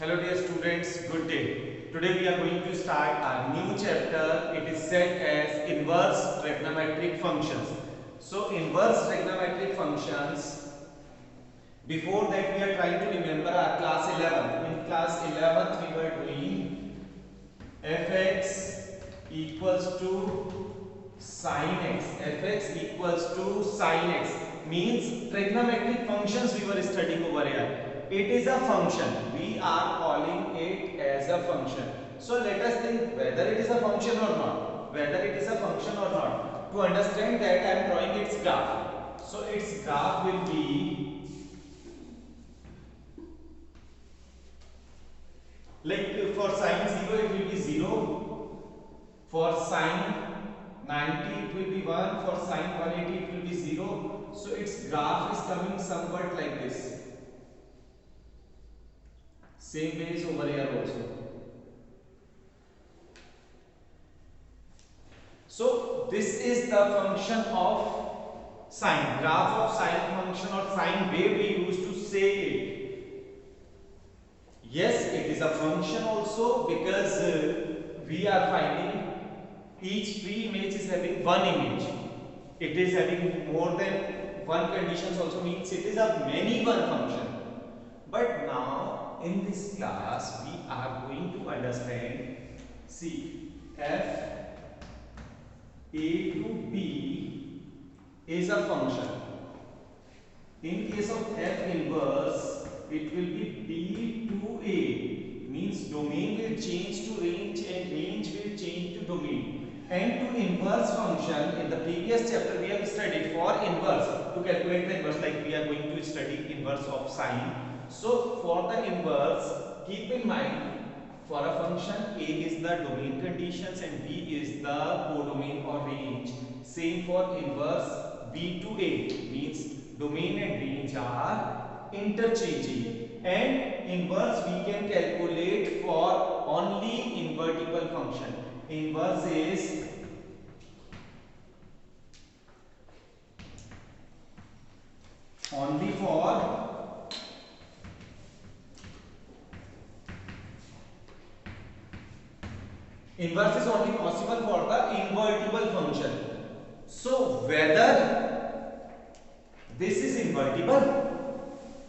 Hello dear students, good day. Today we are going to start our new chapter. It is set as inverse trigonometric functions. So inverse trigonometric functions, before that we are trying to remember our class 11. In class 11th we were doing fx equals to sin x. Fx equals to sin x means trigonometric functions we were studying over here. It is a function. We are calling it as a function. So let us think whether it is a function or not. Whether it is a function or not. To understand that I am drawing its graph. So its graph will be like for sine 0 it will be 0. For sine 90 it will be 1. For sine 180 it will be 0. So its graph is coming somewhat like this. Same way is over here also. So this is the function of sine, graph of sine function or sine wave we used to say it. Yes, it is a function also because we are finding each free image is having one image. It is having more than one conditions also means it is a many one function. But now in this class we are going to understand, see, f a to b is a function. In case of f inverse it will be b to a, means domain will change to range and range will change to domain. And to inverse function, in the previous chapter we have studied for inverse, to calculate the inverse, like we are going to study inverse of sine. So for the inverse, keep in mind, for a function a is the domain conditions and b is the codomain or range. Same for inverse b to a, means domain and range are interchanging. And inverse we can calculate for only invertible function. Inverse is only for inverse is only possible for the invertible function. So whether this is invertible,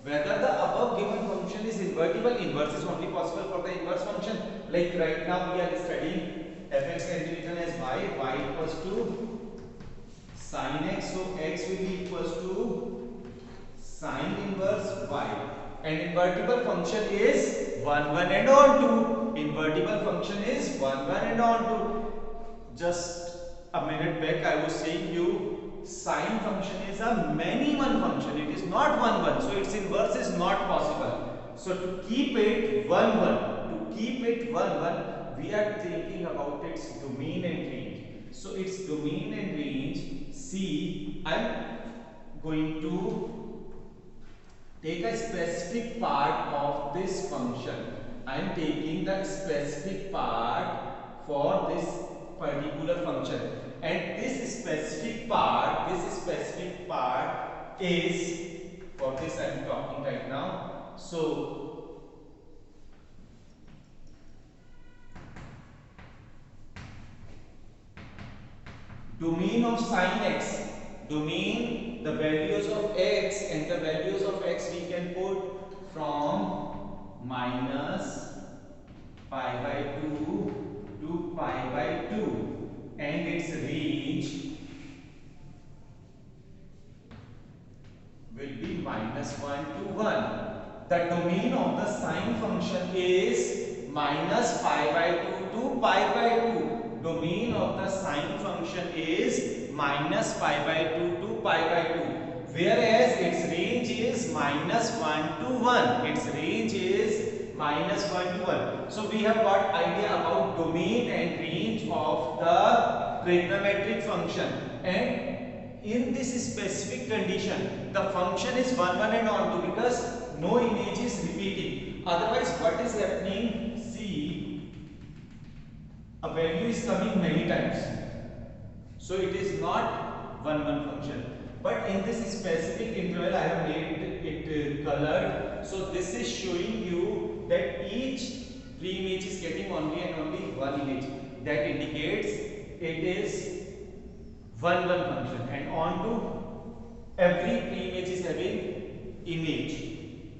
whether the above given function is invertible, inverse is only possible for the inverse function. Like right now we are studying fx can be written as y equals to sin x, so x will be equals to sin inverse y. And invertible function is 1 1 and on 2. Invertible function is 1 1 and on 2. Just a minute back I was saying you sine function is a many one function. It is not 1 1. So its inverse is not possible. So to keep it 1 1, we are thinking about its domain and range. So its domain and range, see, I am going to take a specific part of this function. I am taking the specific part for this particular function, and this specific part is, for this I am talking right now. So domain of sin x, domain, the values of x and the values of x we can put from minus pi by 2 to pi by 2, and its range will be minus 1 to 1. The domain of the sine function is minus pi by 2 to pi by 2. Domain of the sine function is minus pi by 2 to pi by 2. Whereas its range is minus 1 to 1. Its range is minus 1 to 1. So we have got idea about domain and range of the trigonometric function. And in this specific condition, the function is 1 1 and on 2 because no image is repeating. Otherwise, what is happening? See, a value is coming many times. So it is not 1 1 function. But in this specific interval, I have made it colored. So this is showing you that each pre-image is getting only and only one image. That indicates it is 1 1 function, and on to every pre-image is having image.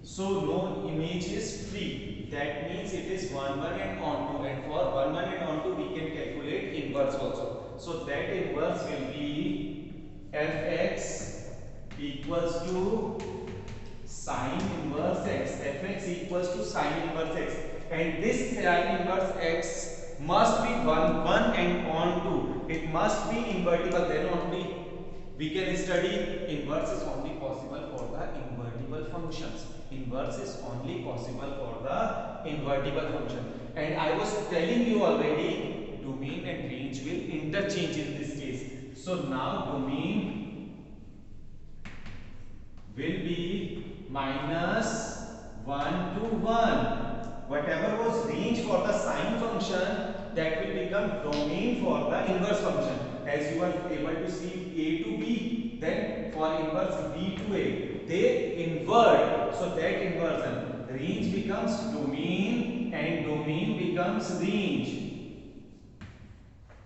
So no image is free. That means it is 1 1 and onto, and for 1 1 and onto we can calculate inverse also. So that inverse will be fx equals to sine inverse x. Fx equals to sine inverse x, and this sine inverse x must be 1 1 and onto. It must be invertible, then only we can study. Inverse is only possible for the invertible functions. Inverse is only possible for the invertible function. And I was telling you already, domain and range will interchange in this case. So now domain will be minus 1 to 1. Whatever was range for the sine function, that will become domain for the inverse function. As you are able to see a to b, then for inverse b to a, they invert. So that inversion, range becomes domain and domain becomes range.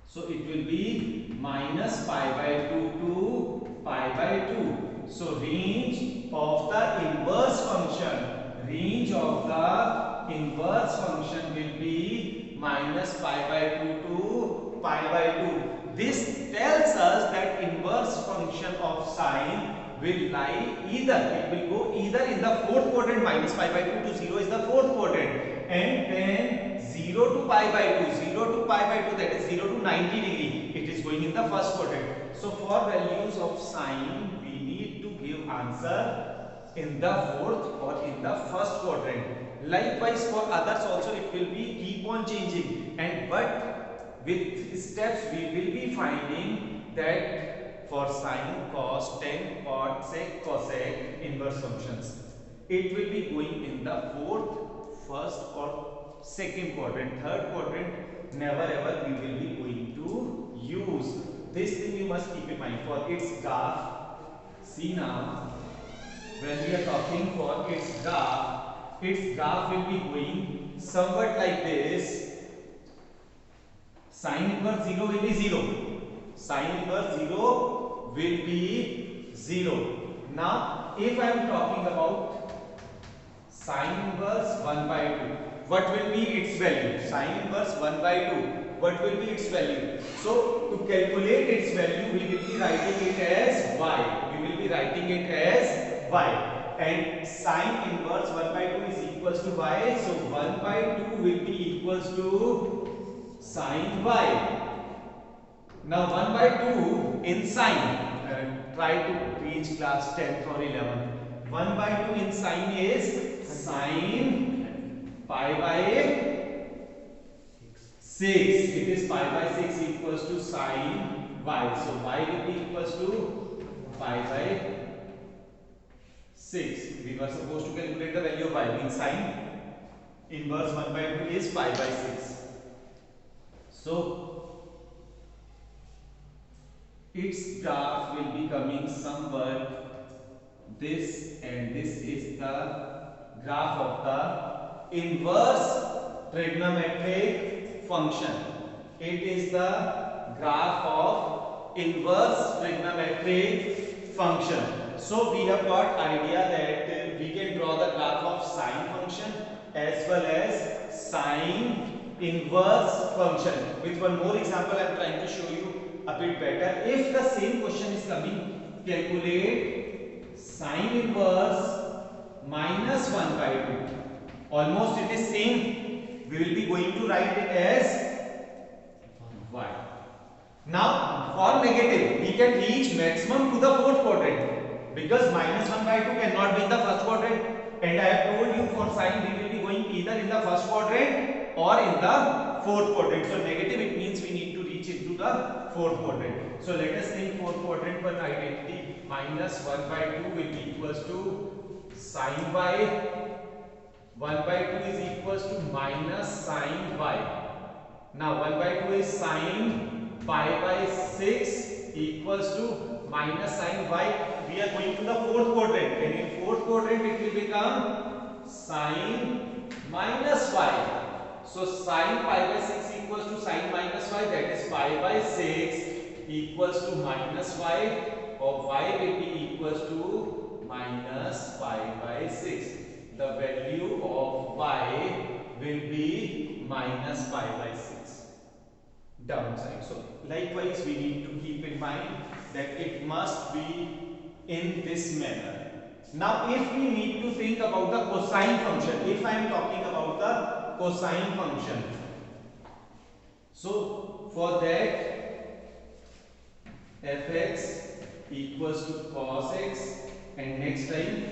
So it will be minus pi by 2 to pi by 2. So range of the inverse function, range of the inverse function will be minus pi by 2 to pi by 2. This tells us that inverse function of sine will lie either, it will go either in the fourth quadrant, minus pi by 2 to 0 is the fourth quadrant, and then 0 to pi by 2, 0 to pi by 2, that is 0 to 90 degree, it is going in the first quadrant. So for values of sine, we need to give answer in the fourth or in the first quadrant. Likewise for others also it will be keep on changing, and but with steps we will be finding that for sine, cos, tan, cot, sec, cosec inverse functions, it will be going in the fourth, first or second quadrant. Third quadrant never ever we will be going to use. This thing you must keep in mind for its graph. See now, when we are talking for its graph will be going somewhat like this. Sine inverse 0 will be 0. Sine inverse 0 will be 0. Now, if I am talking about sine inverse 1 by 2, what will be its value? Sine inverse 1 by 2, what will be its value? So, to calculate its value, we will be writing it as y. We will be writing it as y. And sine inverse 1 by 2 is equals to y. So, 1 by 2 will be equals to sine y. Now 1 by 2 in sine, try to reach class 10th or 11th. 1 by 2 in sine is sine pi by 6. It is pi by 6 equals to sine y. So y will be equals to pi by 6. We were supposed to calculate the value of y. In sine inverse 1 by 2 is pi by 6. So its graph will be coming somewhat this, and this is the graph of the inverse trigonometric function. It is the graph of inverse trigonometric function. So we have got idea that we can draw the graph of sine function as well as sine inverse function. With one more example I am trying to show you a bit better. If the same question is coming, calculate sine inverse minus 1 by 2. Almost it is same. We will be going to write it as y. Now for negative, we can reach maximum to the fourth quadrant, because minus 1 by 2 cannot be in the first quadrant, and I have told you for sine we will be going either in the first quadrant or in the fourth quadrant. So negative, it means we need to reach into the fourth quadrant. So let us think fourth quadrant one identity. Minus 1 by 2 will be equals to sine y. 1 by 2 is equals to minus sine y. Now 1 by 2 is sine pi by 6 equals to minus sine y. We are going to the fourth quadrant, and in fourth quadrant it will become sine minus y. So sin pi by 6 equals to sin minus y, that is pi by 6 equals to minus y, or y will be equals to minus pi by 6. The value of y will be minus pi by 6 downside. So likewise we need to keep in mind that it must be in this manner. Now if we need to think about the cosine function, if I am talking about the cosine function, so for that fx equals to cos x, and next time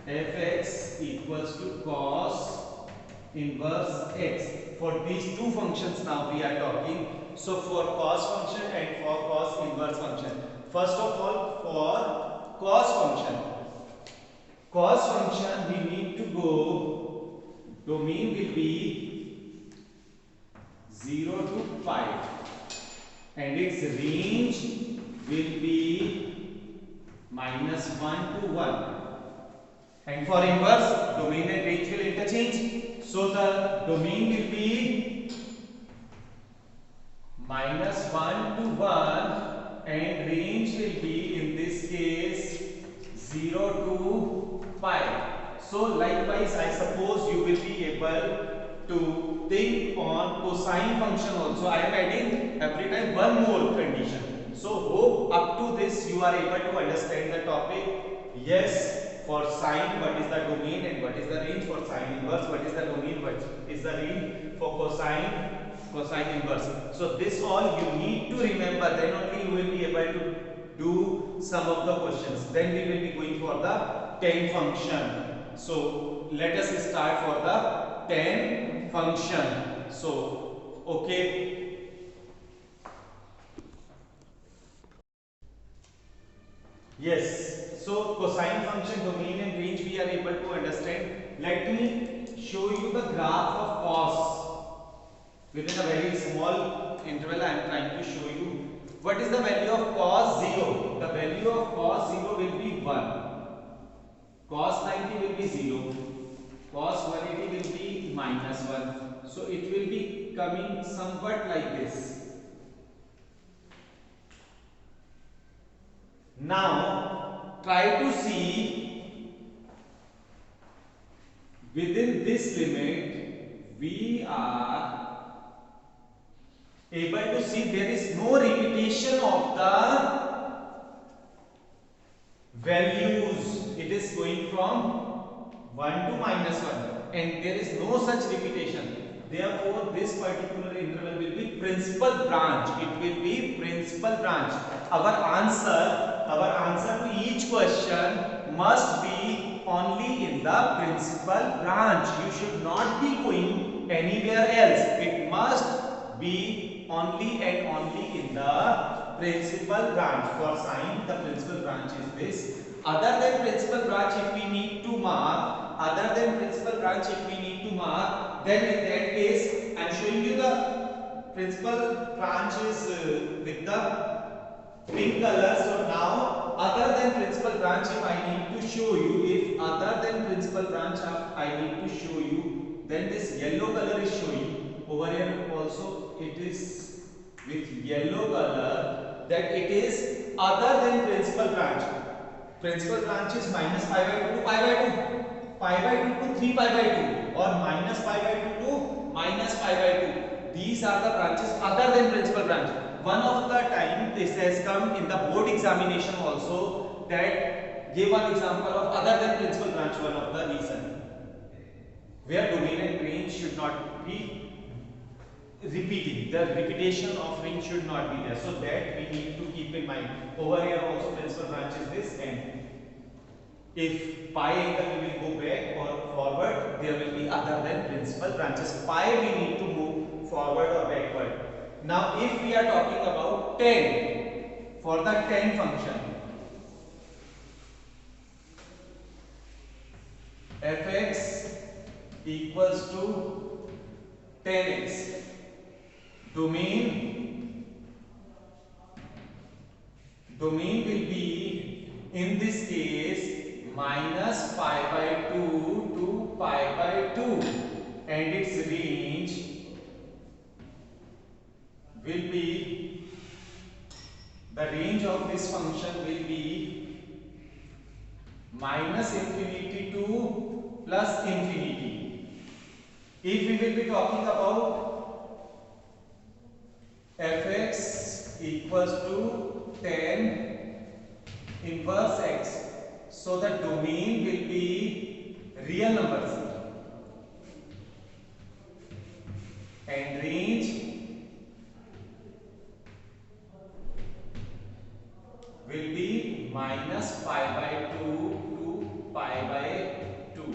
fx equals to cos inverse x. For these two functions now we are talking. So for cos function and for cos inverse function, first of all for cos function we need to go, domain will be 0 to pi and its range will be minus 1 to 1. And for inverse, domain and range will interchange. So the domain will be minus 1 to 1 and range will be in this case 0 to pi. So likewise I suppose you will be able to think on cosine function also. I am adding every time one more condition. So hope up to this you are able to understand the topic. Yes. For sine, what is the domain and what is the range? For sine inverse, what is the domain, what is the range? For cosine inverse. So this all you need to remember, then only you will be able to do some of the questions. Then we will be going for the tan function. So let us start for the tan function. So okay. Yes. So cosine function, domain and range we are able to understand. Let me show you the graph of cos. Within a very small interval I am trying to show you. What is the value of cos 0? The value of cos 0 will be 1. Cos 90 will be 0. Cos 180 will be minus 1. So it will be coming somewhat like this. Now try to see within this limit we are able to see there is no repetition of the values. It is going from 1 to minus 1 and there is no such repetition. Therefore this particular interval will be principal branch. It will be principal branch. Our answer to each question must be only in the principal branch. You should not be going anywhere else. It must be only and only in the principal branch. For sine, the principal branch is this. Other than principal branch, if we need to mark, then in that case, I am showing you the principal branch is with the pink color. So now other than principal branch, if I need to show you, then this yellow color is showing. Over here also it is with yellow color that it is other than principal branch. Principal branch is minus pi by 2 to pi by 2, pi by 2 to 3 pi by 2, or minus pi by 2 to minus pi by 2. These are the branches other than principal branch. One of the time this has come in the board examination also, that give one example of other than principal branch, one of the reason where domain and range should not be repeating. The repetition of range should not be there. So that we need to keep in mind. Over here also principal branch is this, and if pi angle we will go back or forward, there will be other than principal branches. Pi we need to move forward or backward. Now if we are talking about tan, for the tan function, fx equals to tan x. Domain will be in this case minus pi by 2 to pi by 2. plus infinity. If we will be talking about fx equals to tan inverse x, so the domain will be real numbers and range will be minus pi by 2 to pi by 2.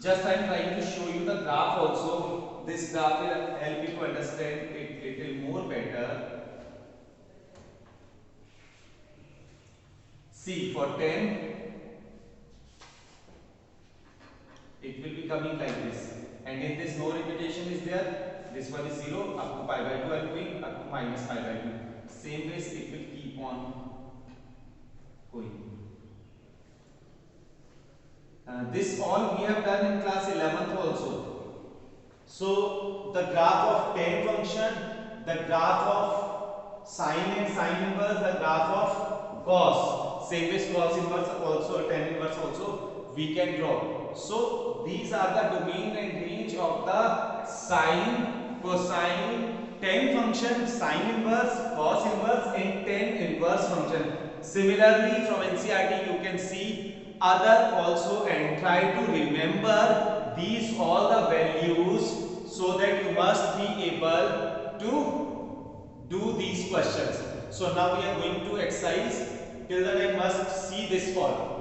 Just I am trying to show you the graph also. This graph will help you to understand it little more better. See, for 10 it will be coming like this, and in this no repetition is there. This one is 0 up to pi by 2 I am going, up to minus pi by 2. Same ways it will keep on going. This all we have done in class 11th also. So the graph of tan function, the graph of sine and sine inverse, the graph of cos, same as cos inverse also, tan inverse also we can draw. So these are the domain and range of the sine, cosine, tan function, sine inverse, cos inverse and tan inverse function. Similarly from NCERT you can see other also and try to remember these all the values, so that you must be able to do these questions. So now we are going to exercise. Till the time must see this form.